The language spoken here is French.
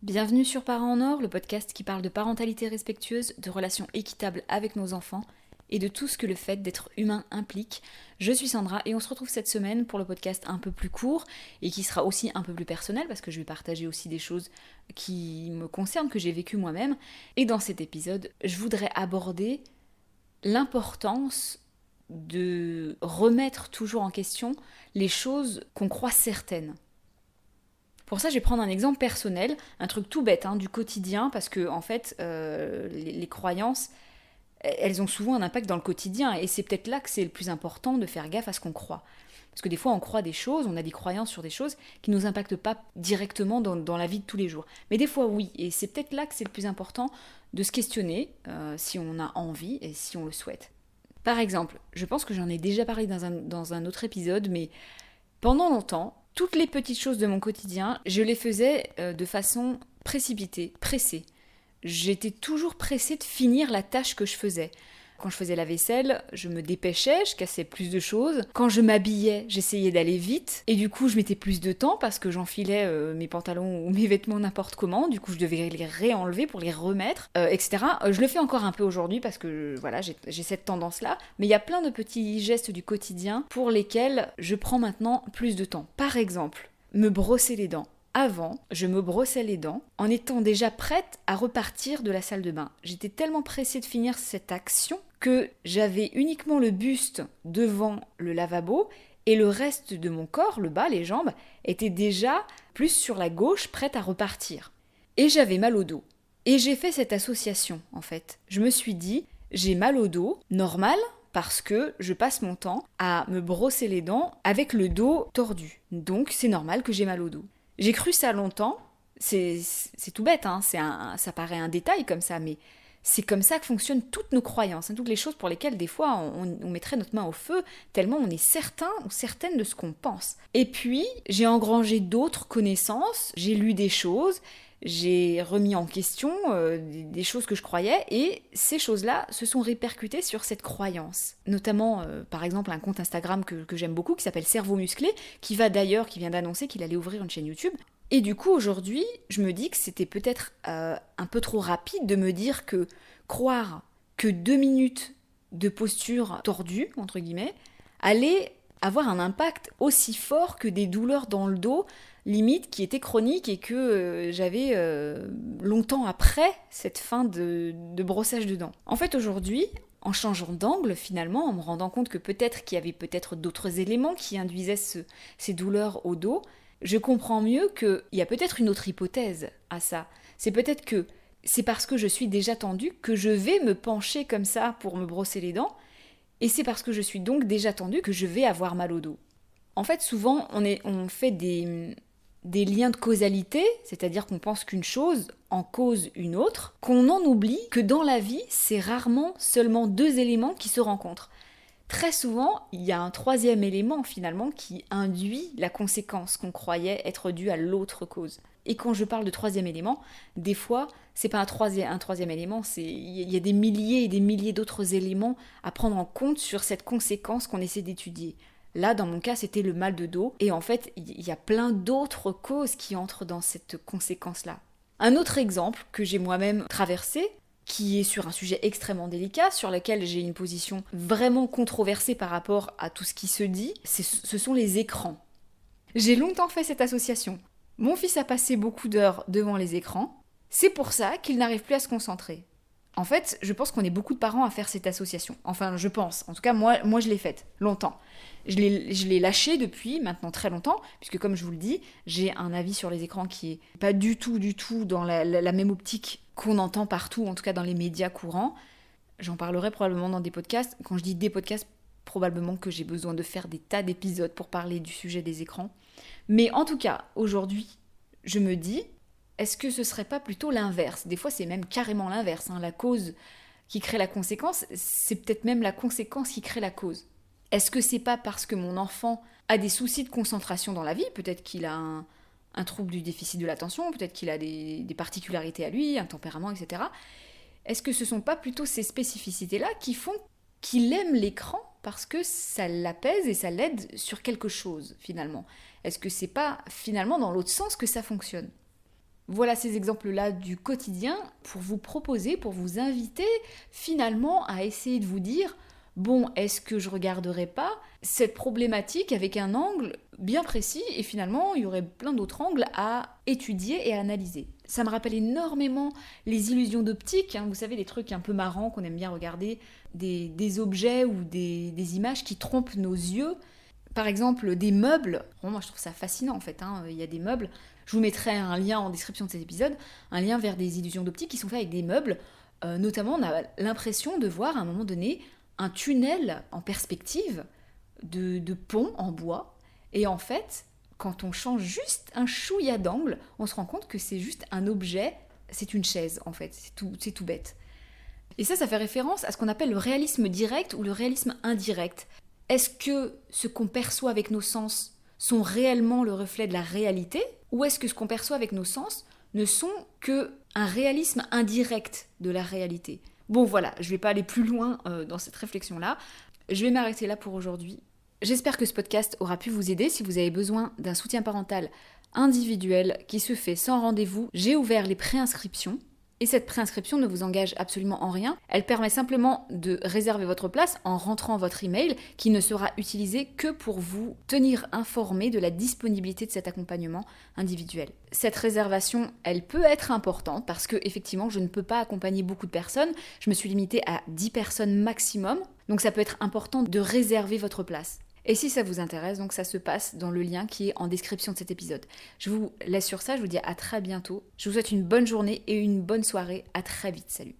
Bienvenue sur Parents en Or, le podcast qui parle de parentalité respectueuse, de relations équitables avec nos enfants et de tout ce que le fait d'être humain implique. Je suis Sandra et on se retrouve cette semaine pour le podcast un peu plus court et qui sera aussi un peu plus personnel parce que je vais partager aussi des choses qui me concernent, que j'ai vécues moi-même. Et dans cet épisode, je voudrais aborder l'importance de remettre toujours en question les choses qu'on croit certaines. Pour ça, je vais prendre un exemple personnel, un truc tout bête, du quotidien, parce que en fait, les croyances, elles ont souvent un impact dans le quotidien, et c'est peut-être là que c'est le plus important de faire gaffe à ce qu'on croit. Parce que des fois, on croit des choses, on a des croyances sur des choses qui ne nous impactent pas directement dans la vie de tous les jours. Mais des fois, oui, et c'est peut-être là que c'est le plus important de se questionner si on a envie et si on le souhaite. Par exemple, je pense que j'en ai déjà parlé dans un autre épisode, mais pendant longtemps, toutes les petites choses de mon quotidien, je les faisais de façon précipitée, pressée. J'étais toujours pressée de finir la tâche que je faisais. Quand je faisais la vaisselle, je me dépêchais, je cassais plus de choses. Quand je m'habillais, j'essayais d'aller vite. Et du coup, je mettais plus de temps parce que j'enfilais mes pantalons ou mes vêtements n'importe comment. Du coup, je devais les réenlever pour les remettre, etc. Je le fais encore un peu aujourd'hui parce que voilà, j'ai cette tendance-là. Mais il y a plein de petits gestes du quotidien pour lesquels je prends maintenant plus de temps. Par exemple, me brosser les dents. Avant, je me brossais les dents en étant déjà prête à repartir de la salle de bain. J'étais tellement pressée de finir cette action que j'avais uniquement le buste devant le lavabo et le reste de mon corps, le bas, les jambes, était déjà plus sur la gauche, prête à repartir. Et j'avais mal au dos. Et j'ai fait cette association, en fait. Je me suis dit, j'ai mal au dos, normal, parce que je passe mon temps à me brosser les dents avec le dos tordu. Donc c'est normal que j'ai mal au dos. J'ai cru ça longtemps, c'est tout bête, ça paraît un détail comme ça, mais c'est comme ça que fonctionnent toutes nos croyances, toutes les choses pour lesquelles des fois on mettrait notre main au feu, tellement on est certain ou certaine de ce qu'on pense. Et puis, j'ai engrangé d'autres connaissances, j'ai lu des choses, j'ai remis en question des choses que je croyais, et ces choses-là se sont répercutées sur cette croyance. Notamment, par exemple, un compte Instagram que j'aime beaucoup, qui s'appelle Cerveau Musclé, qui vient d'annoncer qu'il allait ouvrir une chaîne YouTube. Et du coup, aujourd'hui, je me dis que c'était peut-être un peu trop rapide de me dire que croire que 2 minutes de posture tordue, entre guillemets, allait avoir un impact aussi fort que des douleurs dans le dos, limite, qui étaient chroniques et que j'avais longtemps après cette fin de brossage de dents. En fait, aujourd'hui, en changeant d'angle finalement, en me rendant compte que peut-être qu'il y avait peut-être d'autres éléments qui induisaient ces douleurs au dos, je comprends mieux qu'il y a peut-être une autre hypothèse à ça. C'est peut-être que c'est parce que je suis déjà tendue que je vais me pencher comme ça pour me brosser les dents, et c'est parce que je suis donc déjà tendue que je vais avoir mal au dos. En fait, souvent, on fait des liens de causalité, c'est-à-dire qu'on pense qu'une chose en cause une autre, qu'on en oublie que dans la vie, c'est rarement seulement deux éléments qui se rencontrent. Très souvent, il y a un troisième élément finalement qui induit la conséquence qu'on croyait être due à l'autre cause. Et quand je parle de troisième élément, des fois, c'est pas un troisième élément, il y a des milliers et des milliers d'autres éléments à prendre en compte sur cette conséquence qu'on essaie d'étudier. Là, dans mon cas, c'était le mal de dos, et en fait, il y a plein d'autres causes qui entrent dans cette conséquence-là. Un autre exemple que j'ai moi-même traversé, qui est sur un sujet extrêmement délicat, sur lequel j'ai une position vraiment controversée par rapport à tout ce qui se dit, ce sont les écrans. J'ai longtemps fait cette association. Mon fils a passé beaucoup d'heures devant les écrans, c'est pour ça qu'il n'arrive plus à se concentrer. En fait, je pense qu'on est beaucoup de parents à faire cette association. Enfin, je pense. En tout cas, moi je l'ai faite, longtemps. Je l'ai lâchée depuis maintenant très longtemps, puisque comme je vous le dis, j'ai un avis sur les écrans qui est pas du tout dans la même optique qu'on entend partout, en tout cas dans les médias courants. J'en parlerai probablement dans des podcasts. Quand je dis des podcasts, probablement que j'ai besoin de faire des tas d'épisodes pour parler du sujet des écrans. Mais en tout cas, aujourd'hui, je me dis, est-ce que ce serait pas plutôt l'inverse ? Des fois, c'est même carrément l'inverse. La cause qui crée la conséquence, c'est peut-être même la conséquence qui crée la cause. Est-ce que c'est pas parce que mon enfant a des soucis de concentration dans la vie ? Peut-être qu'il a un trouble du déficit de l'attention, peut-être qu'il a des particularités à lui, un tempérament, etc. Est-ce que ce sont pas plutôt ces spécificités-là qui font qu'il aime l'écran parce que ça l'apaise et ça l'aide sur quelque chose, finalement ? Est-ce que c'est pas finalement dans l'autre sens que ça fonctionne ? Voilà ces exemples-là du quotidien pour vous proposer, pour vous inviter finalement à essayer de vous dire bon, est-ce que je regarderai pas cette problématique avec un angle bien précis et finalement il y aurait plein d'autres angles à étudier et à analyser. Ça me rappelle énormément les illusions d'optique, vous savez, les trucs un peu marrants qu'on aime bien regarder, des objets ou des images qui trompent nos yeux. Par exemple, des meubles. Moi, je trouve ça fascinant en fait. Il y a des meubles. Je vous mettrai un lien en description de cet épisode, un lien vers des illusions d'optique qui sont faits avec des meubles. Notamment, on a l'impression de voir à un moment donné un tunnel en perspective de pont en bois. Et en fait, quand on change juste un chouïa d'angle, on se rend compte que c'est juste un objet, c'est une chaise en fait, c'est tout bête. Et ça fait référence à ce qu'on appelle le réalisme direct ou le réalisme indirect. Est-ce que ce qu'on perçoit avec nos sens sont réellement le reflet de la réalité, ou est-ce que ce qu'on perçoit avec nos sens ne sont qu'un réalisme indirect de la réalité ? Bon voilà, je ne vais pas aller plus loin dans cette réflexion-là. Je vais m'arrêter là pour aujourd'hui. J'espère que ce podcast aura pu vous aider. Si vous avez besoin d'un soutien parental individuel qui se fait sans rendez-vous, j'ai ouvert les préinscriptions. Et cette préinscription ne vous engage absolument en rien. Elle permet simplement de réserver votre place en rentrant votre email qui ne sera utilisé que pour vous tenir informé de la disponibilité de cet accompagnement individuel. Cette réservation, elle peut être importante parce que effectivement, je ne peux pas accompagner beaucoup de personnes. Je me suis limitée à 10 personnes maximum. Donc ça peut être important de réserver votre place. Et si ça vous intéresse, donc ça se passe dans le lien qui est en description de cet épisode. Je vous laisse sur ça, je vous dis à très bientôt. Je vous souhaite une bonne journée et une bonne soirée. À très vite, salut.